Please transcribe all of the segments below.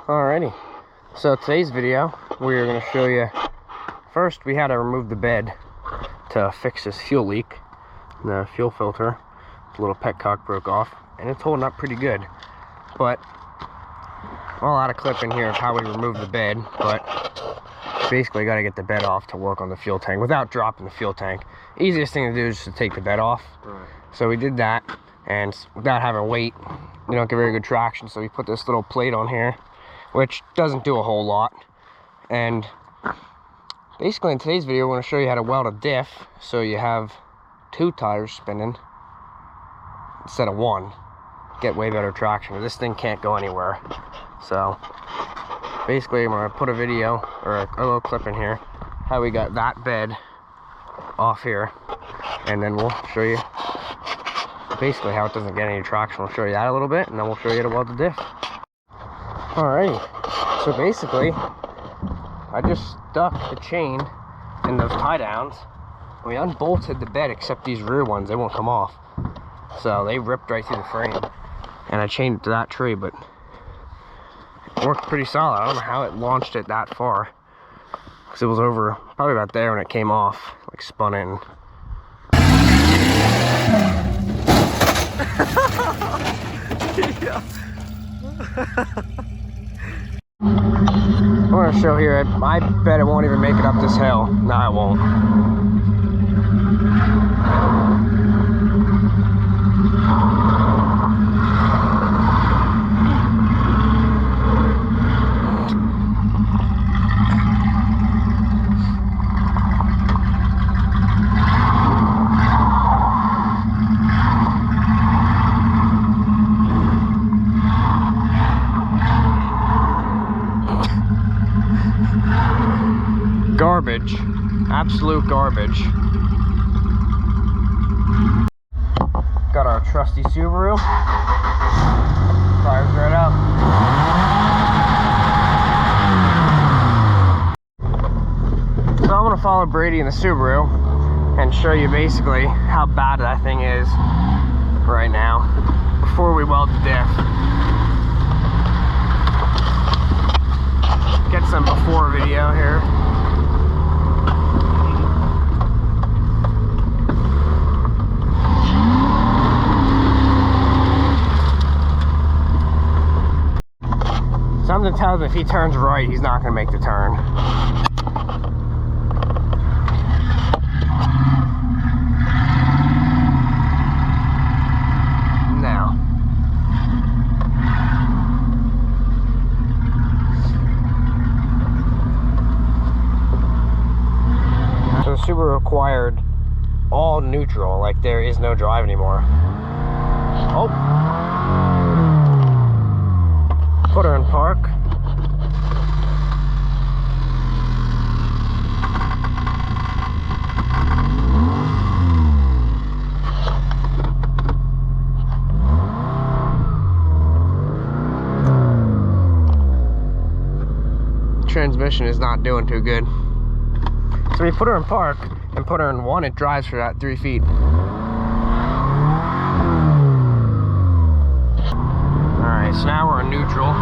Alrighty, so today's video, we're going to show you, first we had to remove the bed to fix this fuel leak. The fuel filter, the little petcock broke off, and it's holding up pretty good. But, I'll add a clip in here of how we removed the bed, but basically got to get the bed off to work on the fuel tank without dropping the fuel tank. Easiest thing to do is just to take the bed off. Right. So we did that, and without having weight, you don't get very good traction, so we put this little plate on here, which doesn't do a whole lot. And basically in today's video, we're going to show you how to weld a diff so you have 2 tires spinning instead of 1. Get way better traction. This thing can't go anywhere. So basically I'm going to put a video or a little clip in here how we got that bed off here, and then we'll show you basically how it doesn't get any traction. We'll show you that a little bit, and then we'll show you how to weld the diff. Alrighty, so basically I just stuck the chain in those tie downs. We unbolted the bed except these rear ones, they won't come off. So they ripped right through the frame. And I chained it to that tree, but it worked pretty solid. I don't know how it launched it that far, because it was over probably about there when it came off, like spun in. I'm gonna show here, I bet it won't even make it up this hill. No, it won't. Garbage, absolute garbage. Got our trusty Subaru, fires right up. So I'm gonna follow Brady in the Subaru and show you basically how bad that thing is right now before we weld the diff. Get some before video here. Something tells me if he turns right, he's not going to make the turn. Now. So the Subaru required all neutral, like there is no drive anymore. Oh. Put her in park. Transmission is not doing too good. So we put her in park and put her in 1, it drives for that 3 feet. Alright, so now we're in neutral.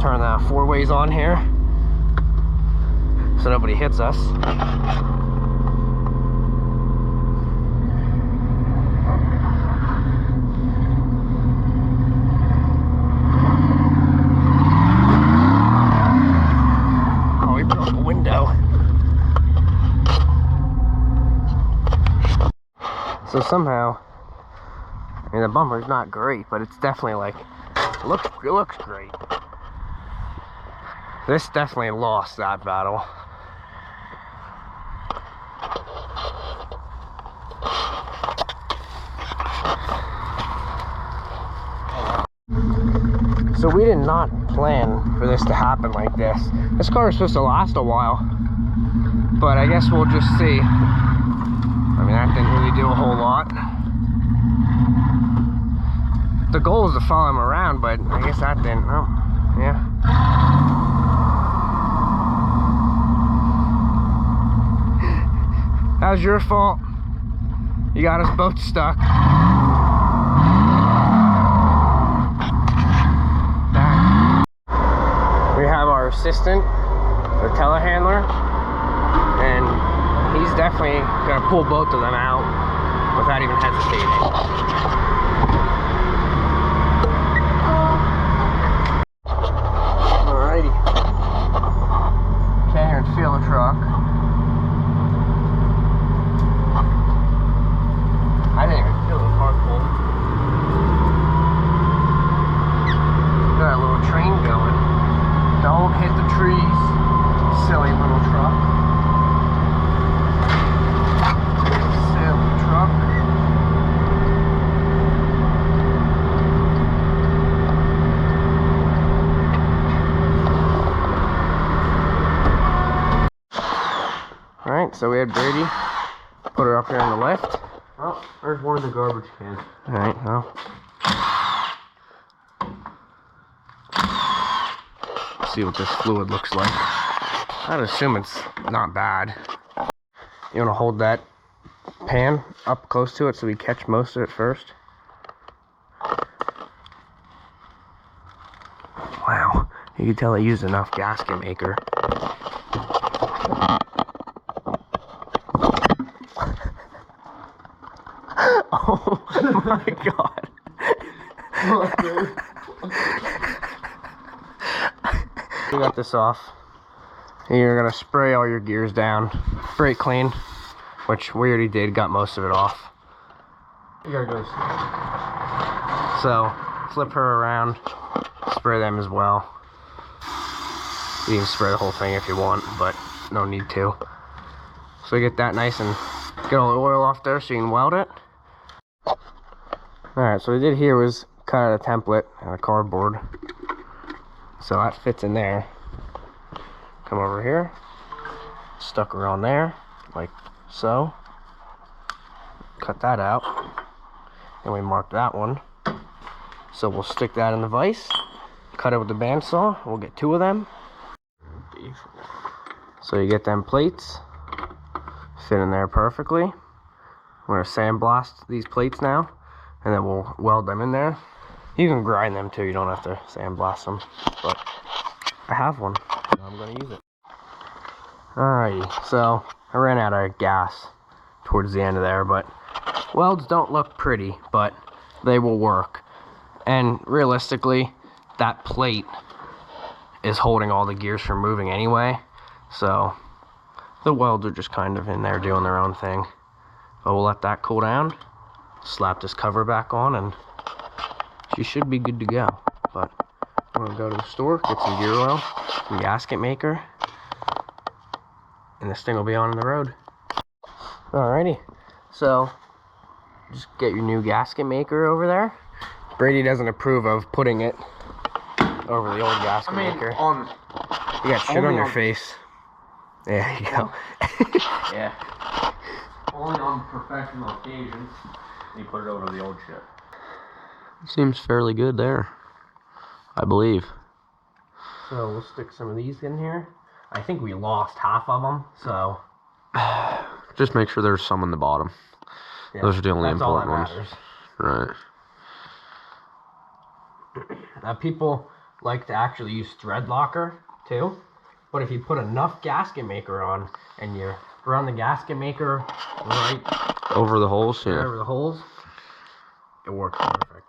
Turn the 4-ways on here so nobody hits us. Oh, we broke a window. So somehow, I mean, the bumper's not great, but it's definitely like It looks great. This definitely lost that battle. So we did not plan for this to happen like this. This car is supposed to last a while, but I guess we'll just see. I mean, that didn't really do a whole lot. The goal is to follow him around, but I guess that didn't. Oh, yeah. That was your fault. You got us both stuck. We have our assistant, the telehandler, and he's definitely gonna pull both of them out without even hesitating. Alrighty. Okay, here and feel the truck. I didn't even feel the car pull. Got a little train going. Don't hit the trees, silly little truck. Silly truck. Alright, so we had Brady put her up here on the left. Oh, there's one of the garbage cans. Alright, well. See what this fluid looks like. I'd assume it's not bad. You want to hold that pan up close to it so we catch most of it first. Wow, you can tell I used enough gasket maker. Oh my god. You got this off. And you're gonna spray all your gears down. Brake clean, which we already did, got most of it off. You gotta go. So, flip her around, spray them as well. You can spray the whole thing if you want, but no need to. So we get that nice and get all the oil off there so you can weld it. Alright, so what we did here was cut out a template and a cardboard. So that fits in there. Come over here, stuck her on there, like so. Cut that out, and we marked that one. So we'll stick that in the vise, cut it with the bandsaw. We'll get 2 of them. So you get them plates, fit in there perfectly. We're gonna sandblast these plates now, and then we'll weld them in there. You can grind them too, you don't have to sandblast them, but I have one, so I'm gonna use it. Alrighty, so I ran out of gas towards the end of there, but welds don't look pretty, but they will work. And realistically, that plate is holding all the gears from moving anyway, so the welds are just kind of in there doing their own thing. But we'll let that cool down, slap this cover back on, and she should be good to go. But I'm gonna go to the store, get some gear oil, some gasket maker, and this thing will be on the road. Alrighty, so just get your new gasket maker over there. Brady doesn't approve of putting it over the old gasket maker. You got shit on your face. There you go. Yeah. Only on professional occasions. You put it over the old shit. Seems fairly good there, I believe. So we'll stick some of these in here. I think we lost half of them, so Just make sure there's some in the bottom. yeah, Those are the only that's all important that ones. matters. Right. Now people like to actually use thread locker too, but if you put enough gasket maker on and you run the gasket maker right Over the holes, yeah. over the holes, it works perfect.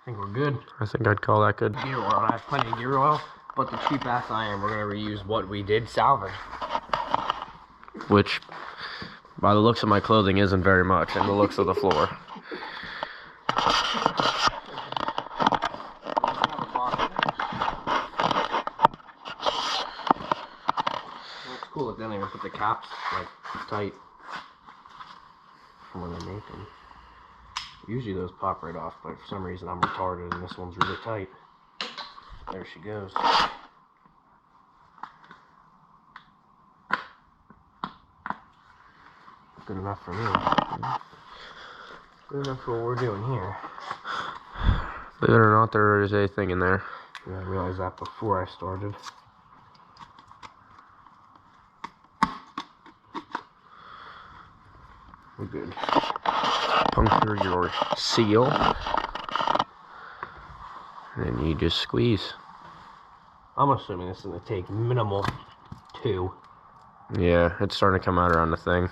I think we're I think I'd call that good. Gear oil. I have plenty of gear oil, but the cheap ass I am, we're gonna reuse what we did salvage. Which, by the looks of my clothing, isn't very much, and the looks of the floor. It's cool that they don't even put the caps like tight from when they make them. Usually those pop right off, but for some reason I'm retarded and this one's really tight. There she goes. Good enough for me. Good enough for what we're doing here. Believe it or not, there is a thing in there. Yeah, I realized that before I started. We're good. Puncture your seal. And then you just squeeze. I'm assuming this is going to take minimal 2. Yeah, it's starting to come out around the thing.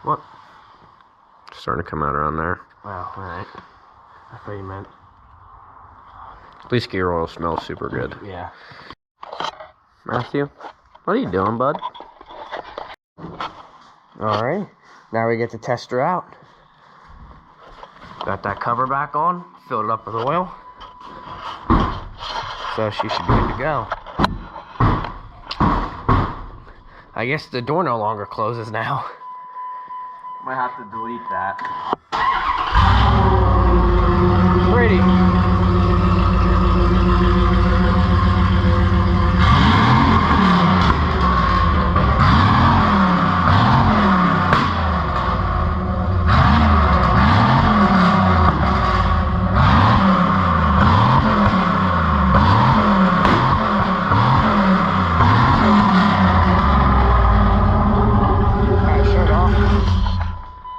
What? It's starting to come out around there. Wow, alright. I thought you meant... At least gear oil smells super good. Yeah. Matthew, what are you doing, bud? Alright, now we get to test her out. Got that cover back on, filled it up with oil. So she should be good to go. I guess the door no longer closes now. Might have to delete that. Pretty.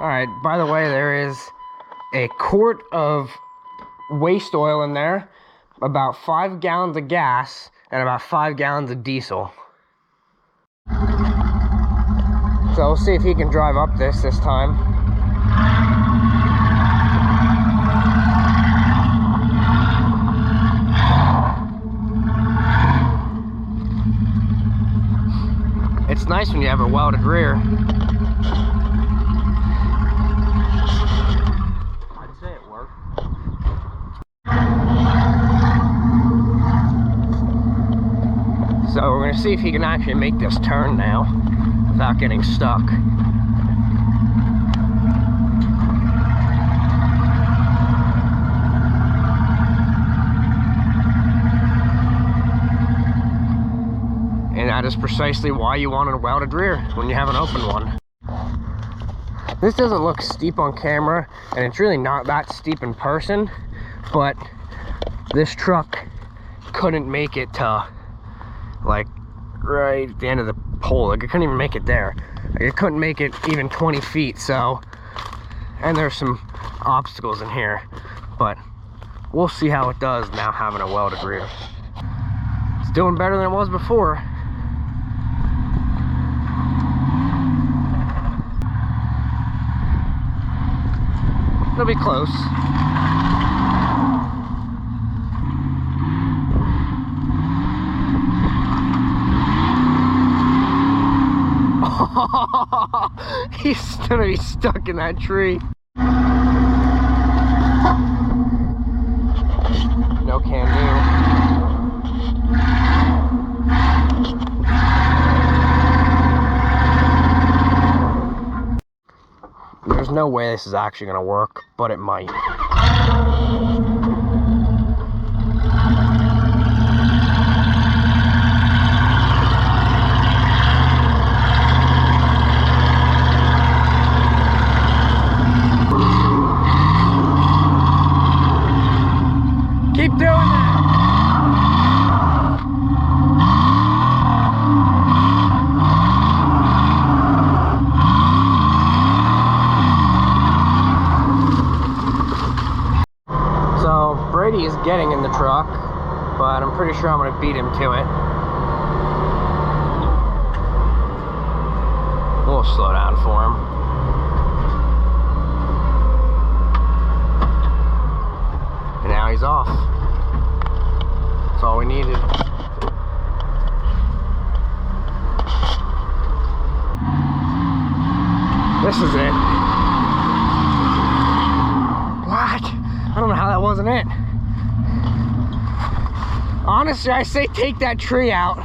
Alright, by the way, there is a quart of waste oil in there, about 5 gallons of gas, and about 5 gallons of diesel. So we'll see if he can drive up this time. It's nice when you have a welded rear. So we're going to see if he can actually make this turn now without getting stuck. And that is precisely why you want a welded rear when you have an open one. This doesn't look steep on camera, and it's really not that steep in person, but this truck couldn't make it to like right at the end of the pole. Like, I couldn't even make it there. Like, I couldn't make it even 20 feet. So, and there's some obstacles in here, but we'll see how it does now having a welded rear. It's doing better than it was before. It'll be close. He's gonna be stuck in that tree. No can do. There's no way this is actually gonna work, but it might. Keep doing that. So Brady is getting in the truck, but I'm pretty sure I'm going to beat him to it. We'll slow down for him. And now he's off. needed. This is it. What? I don't know how that wasn't it. Honestly, I say take that tree out.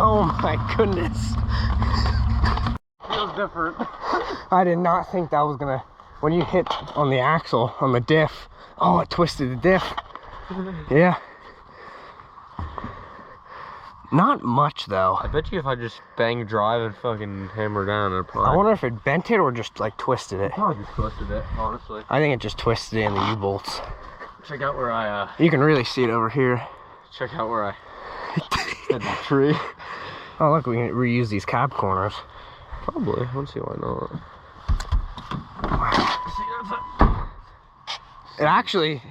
Oh my goodness. Feels different. I did not think that was gonna, when you hit on the axle, on the diff, oh, it twisted the diff. Yeah. Not much though. I bet you if I just bang drive and fucking hammer down, it'd probably... I wonder if it bent it or just like twisted it. Probably just twisted it, honestly. I think it just twisted it in the U-bolts. Check out where I, You can really see it over here. check out where I hit the tree. Oh look, we can reuse these cab corners. Probably. I don't see why not. It actually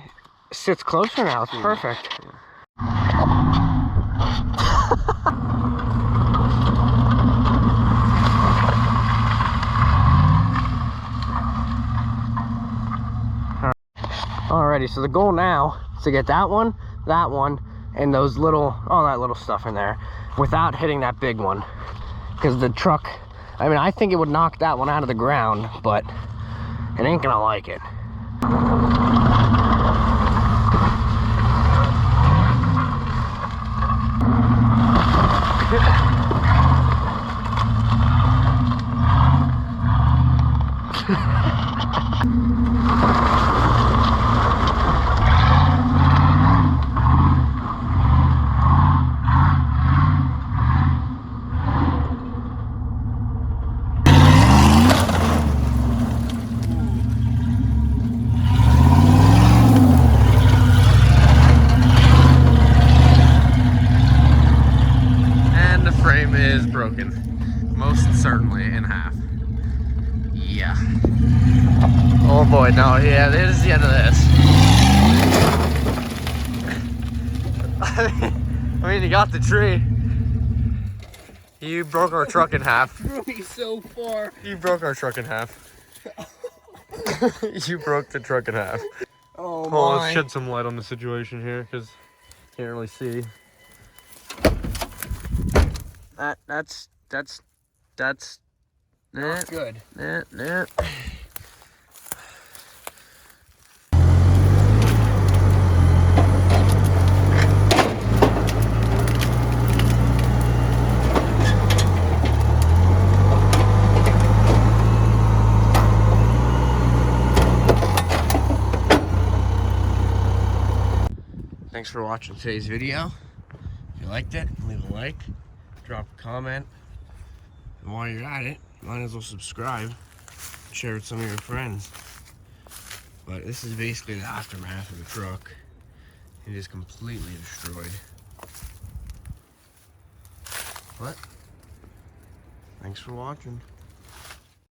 sits closer now, it's perfect. Alrighty, so the goal now is to get that one, and those little, all that little stuff in there without hitting that big one. Because the truck, I mean, I think it would knock that one out of the ground, but it ain't gonna like it. Is broken, most certainly in half. Yeah. Oh boy, no, yeah, this is the end of this. I mean, you got the tree. You broke our truck in half. Threw me so far. You broke our truck in half. You broke the truck in half. Oh my. Oh, let's shed some light on the situation here, because can't really see. That's Not good. Thanks for watching today's video. If you liked it, leave a like, drop a comment, and while you're at it, might as well subscribe, share with some of your friends. But this is basically the aftermath of the truck. It is completely destroyed. But thanks for watching.